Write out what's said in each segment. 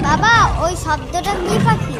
বাবা ওই শব্দটা কি পাখি?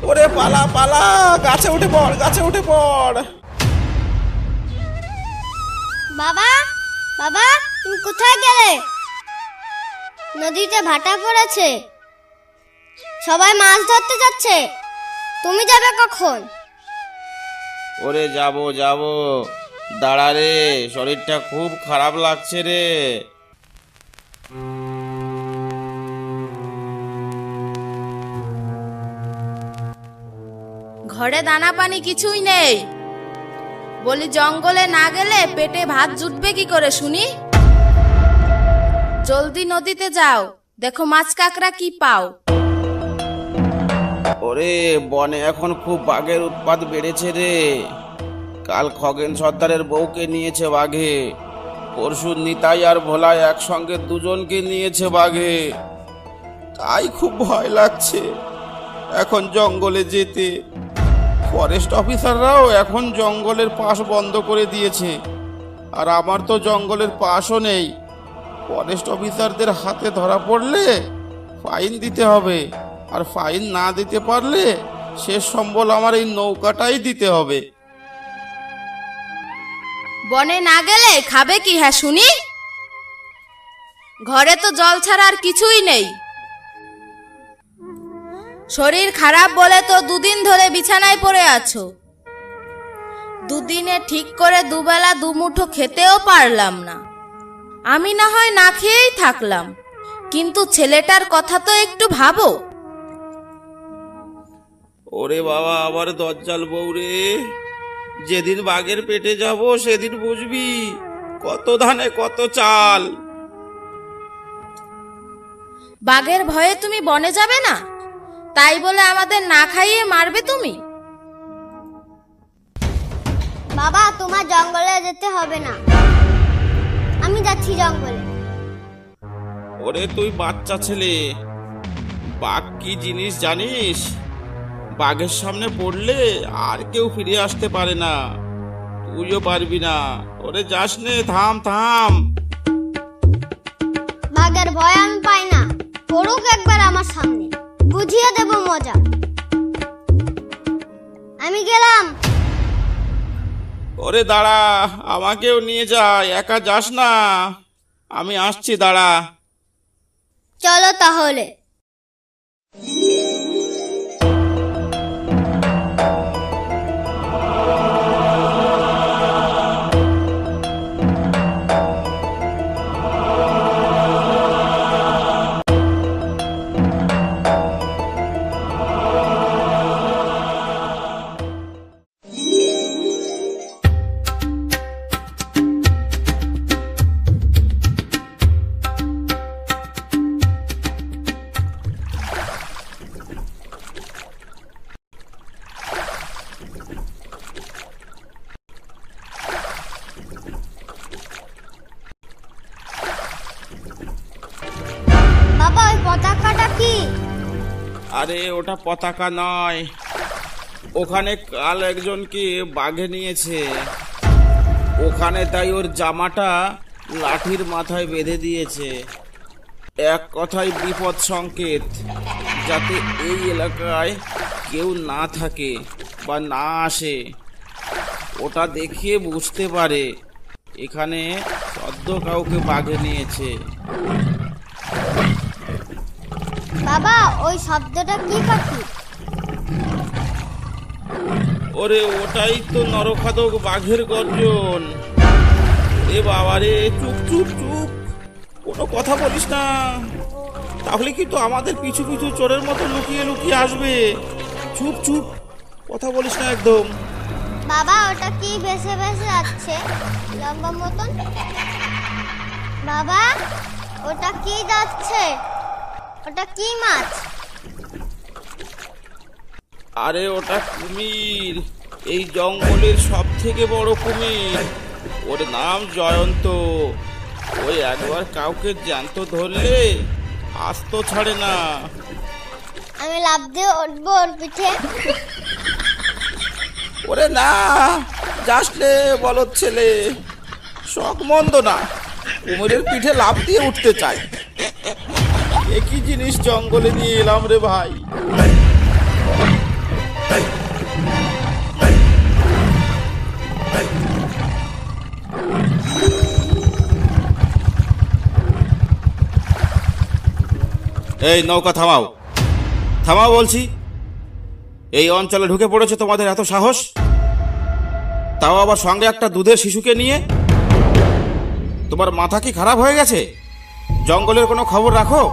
ওরে পালা পালা, গাছে উঠে পড়, গাছে উঠে পড়। বাবা বাবা তুমি কোথায় গেলে? নদীতে ভাটা পড়েছে, সবাই মাছ ধরতে যাচ্ছে, তুমি যাবে কখন? ওরে যাবো যাবো, দাঁড়া রে, শরীরটা খুব খারাপ লাগছে রে। ঘরে দানা পানি কিছুই নেই, বলি জঙ্গলে না গেলে পেটে ভাত জুটবে কি করে শুনি? জলদি নদীতে যাও, দেখো মাছ কাঁকড়া কি পাও। ওরে বনে এখন খুব বাঘের উৎপাত বেড়েছে রে। কাল খগেন সর্দারের বউকে নিয়েছে বাঘে, পরশু নিতাই আর ভোলাই একসঙ্গে দুজনকে নিয়েছে বাঘে। তাই খুব ভয় লাগছে এখন জঙ্গলে যেতে। ফরেস্ট অফিসাররাও এখন জঙ্গলের পাশ বন্ধ করে দিয়েছে, আর আমার তো জঙ্গলের পাশও নেই। ফরেস্ট অফিসারদের হাতে ধরা পড়লে ফাইন দিতে হবে, আর ফাইন না দিতে পারলে শেষ সম্বল আমার এই নৌকাটাই দিতে হবে। বনে না গেলে খাবে কি হ্যাঁ শুনি? ঘরে তো জল ছাড়া আর কিছুই নেই। শরীর খারাপ বলে তো দুদিন ধরে বিছানায় পড়ে আছো। দুদিনে ঠিক করে দুবেলা দুমুঠো খেতেও পারলাম না। আমি না হয় না খেয়েই থাকলাম, কিন্তু ছেলেটার কথা তো একটু ভাবো। ওরে বাবা, আবার দজ্জাল বউ রে, যেদিন বাঘের পেটে যাব সেদিন বুঝবি কত ধানে কত চাল। বাঘের ভয়ে তুমি বনে যাবে না, তাই বলে আমাদের না খাইয়ে মারবে তুমি? বাবা তোমার জঙ্গলে যেতে হবে না, আমি যাচ্ছি জঙ্গলে। ওরে তুই বাচ্চা ছেলে, বাঘ কি জিনিস জানিস? বাঘের সামনে পড়লে আর কেউ ফিরে আসতে পারে না, তুইও পারবি না। ওরে যাস নে, থাম থাম। বাঘের ভয় আমি পাই না, পড়ুক একবার আমার সামনে, বুঝিয়ে দেব মজা। আমি গেলাম। ওরে দাঁড়া, আমাকেও নিয়ে যা, একা যাস না, আমি আসছি, দাঁড়া। চলো তাহলে। বাবা ওই পতাকাটা কি? আরে ওটা পতাকা নয়, ওখানে কাল একজনকে বাঘে নিয়েছে, ওখানে তাই ওর জামাটা লাঠির মাথায় বেঁধে দিয়েছে। এক কথায় বিপদ সংকেত, যাতে এই এলাকায় কেউ না থাকে বা না আসে। ওটা দেখে বুঝতে পারে এখানে সদ্য কাউকে বাঘে নিয়েছে। বাবা ওই শব্দটা কি পাখি? ওরে ওটাই তো নরখাদক বাঘের গর্জন। এ বাবা রে, চুপ চুপ চুপ, কোনো কথা বলিস না, তাহলে কিন্তু আমাদের পিছু পিছু চোরের মতো লুকিয়ে লুকিয়ে আসবে। চুপ চুপ, কথা বলিস না একদম। বাবা ওটা কি ভেসে ভেসে যাচ্ছে লম্বা মতন? বাবা ওটা কি যাচ্ছে? ওটা কি মাছ? আরে ওটা কুমির, এই জঙ্গলের সব থেকে বড় কুমির। ওর নাম জয়ন্ত। ওই একবার কাউকে জ্যান্ত ধরলে আস্ত ছাড়ে না। আমি লাফ দিয়ে উঠবো ওর পিঠে। ওরে না, যাসলে বলদ ছেলে, শখ মন্দ না, কুমিরের পিঠে লাফ দিয়ে উঠতে চায়। একই জিনিস জঙ্গলে নিয়ে এলাম রে ভাই। এই নৌকা থামাও, থামাও বলছি। এই অঞ্চলে ঢুকে পড়েছে তোমাদের এত সাহস, তাও আবার সঙ্গে একটা দুধের শিশুকে নিয়ে। তোমার মাথা কি খারাপ হয়ে গেছে? জঙ্গলের কোনো খবর রাখো?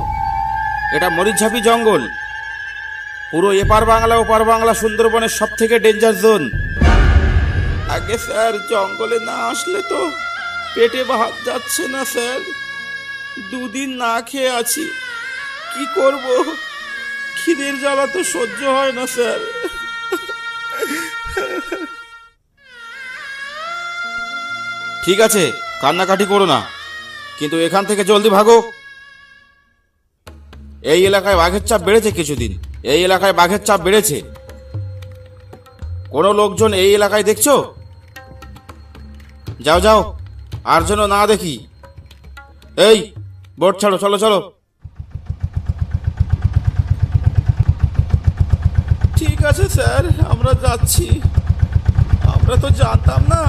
এটা মরিচঝাপি জঙ্গল, পুরো এপার বাংলা ওপার বাংলা সুন্দরবনের সব থেকে ডেঞ্জার জোন। আগে স্যার, জঙ্গলে না আসলে তো পেটে ভাত যাচ্ছে না স্যার, দুদিন না খেয়ে আছি, কি করব? খিদের জ্বালা তো সহ্য হয় না স্যার। ঠিক আছে, কান্নাকাটি করো না, কিন্তু এখান থেকে জলদি ভাগো। এই এলাকায় বাঘের চাপ বেড়েছে কিছুদিন, এই এলাকায় বাঘের চাপ বেড়েছে। কোনো লোকজন এই এলাকায় দেখছো? যাও যাও, আর যেন না দেখি। এই বোট ছাড়ো, চলো চলো। ঠিক আছে স্যার, আমরা যাচ্ছি, আমরা তো জানতাম না।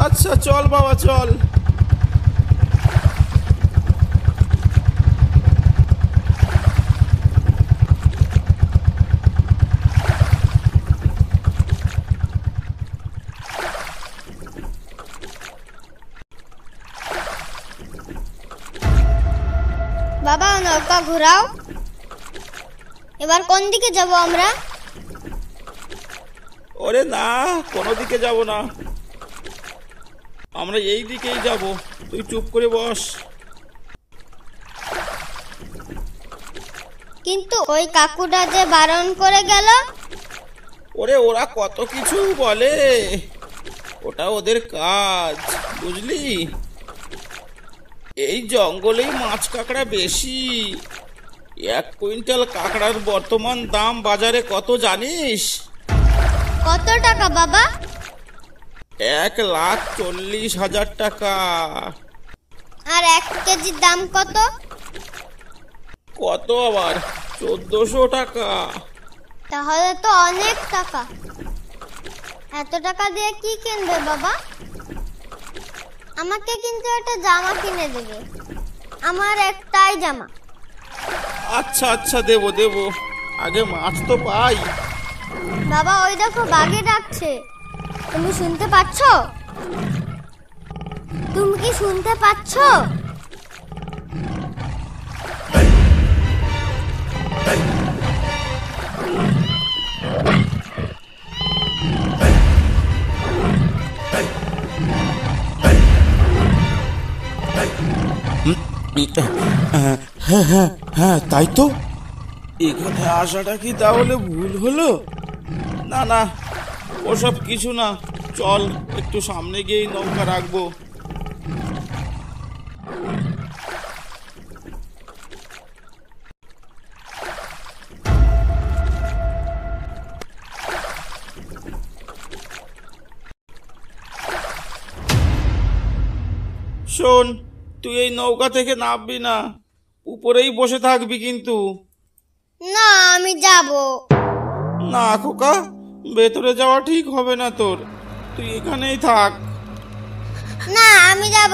আচ্ছা চল বাবা, চল। বাবা নৌকা ঘোরাও। এবার কোন দিকে যাব আমরা? ওরে না, কোনো দিকে যাব না, আমরা এই দিকেই যাব। তুই চুপ করে বস। কিন্তু ওই কাকুটা যে বারণ করে গেল। ওরে ওরা কত কিছু বলে, ওটা ওদের কাজ, বুঝলি? এই জঙ্গলেই মাছ কাঁকড়া বেশি। 1 কুইন্টাল কাঁকড়ার বর্তমান দাম বাজারে কত জানিস? কত টাকা বাবা? 1,40,000 টাকা। আর 1 কেজির দাম কত? কত আবার? 1400 টাকা। তাহলে তো অনেক টাকা। এত টাকা দিয়ে কি কিনবে বাবা? আমাকে কিন্তু একটা জামা কিনে দেবে, আমার একটাই জামা। আচ্ছা আচ্ছা, দেবো দেবো, আগে মাছ তো পাই। বাবা ওই দেখো, বাঘে ডাকছে। তুমি শুনতে পাচ্ছ? তুমি কি শুনতে পাচ্ছ? হ্যাঁ, তাই তো। এখানে আসাটা কি তাহলে ভুল হলো? না না, ওসব কিছু না, চল একটু সামনে গিয়েই নৌকা রাখবো। শোন, তুই এই নৌকা থেকে নামবি না, উপরেই বসে থাকবি কিন্তু। না, আমি যাব না খোকা, ভেতরে যাওয়া ঠিক হবে না তোর, তুই এখানেই থাক। না, আমি যাব।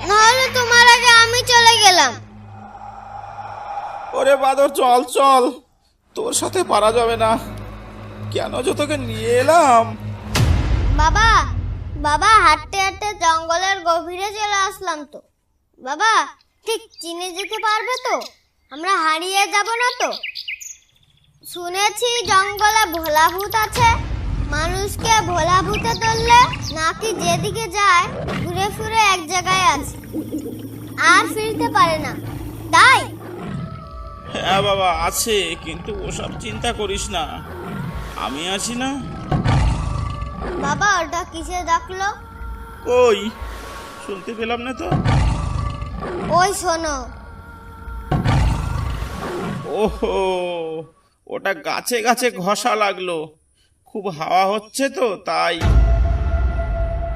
নাহলে তোমার আগে আমি চলে গেলাম। ওরে বাদর, চল চল, তোর সাথে পারা যাবে না। কেন যে তোকে নিয়ে এলাম। বাবা বাবা, হাঁটতে হাঁটতে জঙ্গলের গভীরে চলে আসলাম তো। বাবা ঠিক চিনে যেতে পারবে তো? আমরা হারিয়ে যাব না তো? শুনেছি জঙ্গলে ভোলা ভূত আছে, মানুষকে ভোলা ভূতে ধরলে নাকি যেদিকে যায় ঘুরে ফিরে এক জায়গায় আছে, আর ফিরতে পারে না, তাই? হ্যাঁ বাবা আছে, কিন্তু ওসব চিন্তা করিস না, আমি আছি না। বাবা ওটা কিসে ডাকলো? কই, শুনতে পেলাম না তো। ওই শোনো। ওহো, ওটা গাছে গাছে ঘষা লাগলো, খুব হাওয়া হচ্ছে তো তাই।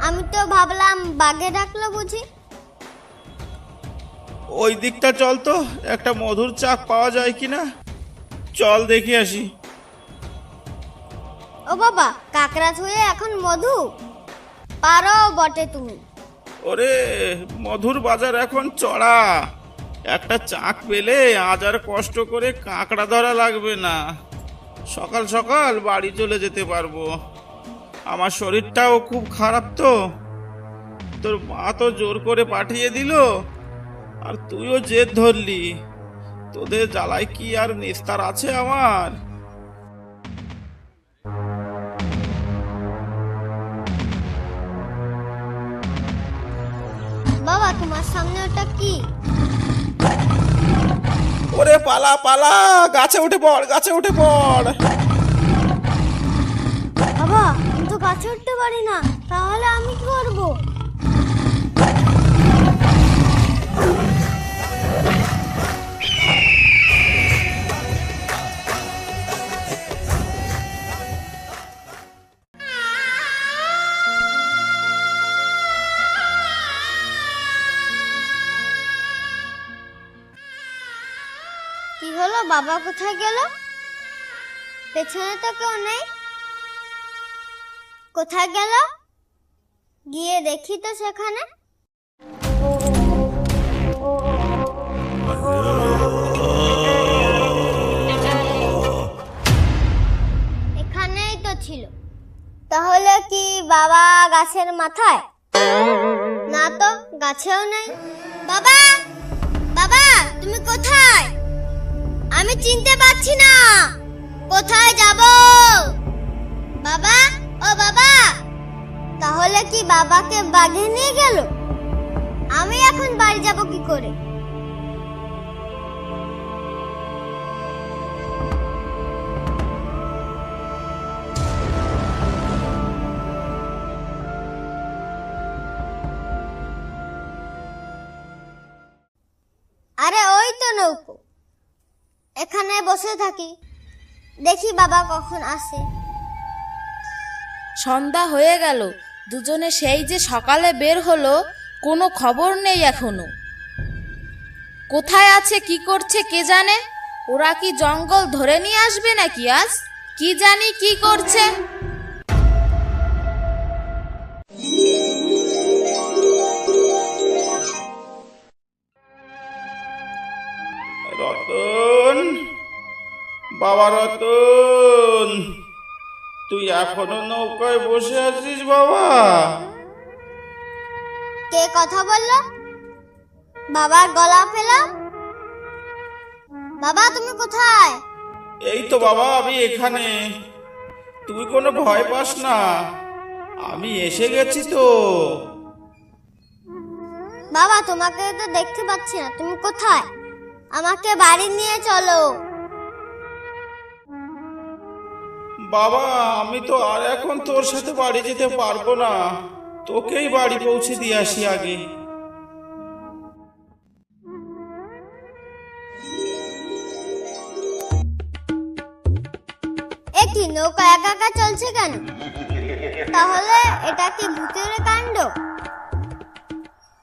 আমি তো ভাবলাম বাঘে ডাকলো বুঝি। ওই দিকটা চল তো, একটা মধুর চাক পাওয়া যায় কিনা, চল দেখে আসি। ও বাবা, কাকড়া ছুঁয়ে এখন মধু পারো বটে তুমি। ওরে, মধুর বাজার এখন চড়া, একটা চাক পেলে আজ আর কষ্ট করে কাঁকড়া ধরা লাগবে না, সকাল সকাল বাড়ি চলে যেতে পারবো। আমার শরীরটাও খুব খারাপ তো, তোর মা তো জোর করে পাঠিয়ে দিল, আর তুইও জেদ ধরলি, তোদের জ্বালায় কি আর নিস্তার আছে আমার। বাবা, তোমার সামনে ওটা কি? ওরে পালা পালা, গাছে উঠে পড়, গাছে উঠে পড়। বাবা, আমি তো গাছে উঠতে পারি না, তাহলে আমি কি করবো? কি হলো, বাবা কোথায় গেল? পেছনে তো কেউ নেই, কোথায় গেল? গিয়ে দেখি তো সেখানে। এখানেই তো ছিল। তাহলে কি বাবা গাছের মাথায়? না তো, গাছেও নেই। বাবা, বাবা, তুমি কোথায়? আমি চিনতে পারছি না, কোথায় যাব? বাবা, ও বাবা। তাহলে কি বাবাকে বাঘে নিয়ে গেল? আমি এখন বাড়ি যাব কি করে? আরে ওই তো নৌকো, এখানে বসে থাকি, দেখি বাবা কখন আসে। সন্ধ্যা হয়ে গেল, দুজনে সেই যে সকালে বের হলো, কোনো খবর নেই এখনো। কোথায় আছে, কি করছে কে জানে? ওরা কি জঙ্গল ধরে নিয়ে আসবে নাকি আজ? কি জানি কি করছে। রতন, বাবা রতন, তুই এখনো নৌকায় বসে আছিস বাবা? কে কথা বললো? বাবার গলা পেলাম। বাবা, তুমি কোথায়? এই তো বাবা, আমি এখানে, তুই কোনো ভয় পাস না, আমি এসে গেছি তো। বাবা, তোমাকে তো দেখতে পাচ্ছি না, তুমি কোথায়? আমাকে বাড়ি নিয়ে চলো। বাবা, আমি তো আর এখন তোর সাথে বাড়ি যেতে পারবো না, তোকেই বাড়ি পৌঁছে দিয়ে আসি আগে। এ কি, নৌকা একা একা চলছে কেন? তাহলে এটা কি ভূতের কাণ্ড?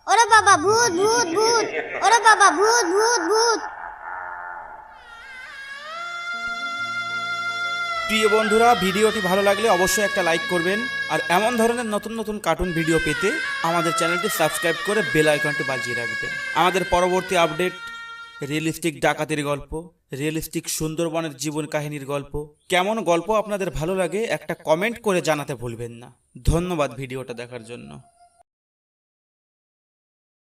ওরে বাবা, ভূত ভূত ভূত! ওরে বাবা, ভূত ভূত ভূত! প্রিয় বন্ধুরা, ভিডিওটি ভালো লাগলে অবশ্যই একটা লাইক করবেন, আর এমন ধরনের নতুন নতুন কার্টুন ভিডিও পেতে আমাদের চ্যানেলটি সাবস্ক্রাইব করে বেল আইকনটি বাজিয়ে রাখবেন। আমাদের পরবর্তী আপডেট রিয়েলিস্টিক ডাকাতির গল্প, রিয়েলিস্টিক সুন্দরবনের জীবন কাহিনীর গল্প, কেমন গল্প আপনাদের ভালো লাগে একটা কমেন্ট করে জানাতে ভুলবেন না। ধন্যবাদ ভিডিওটা দেখার জন্য।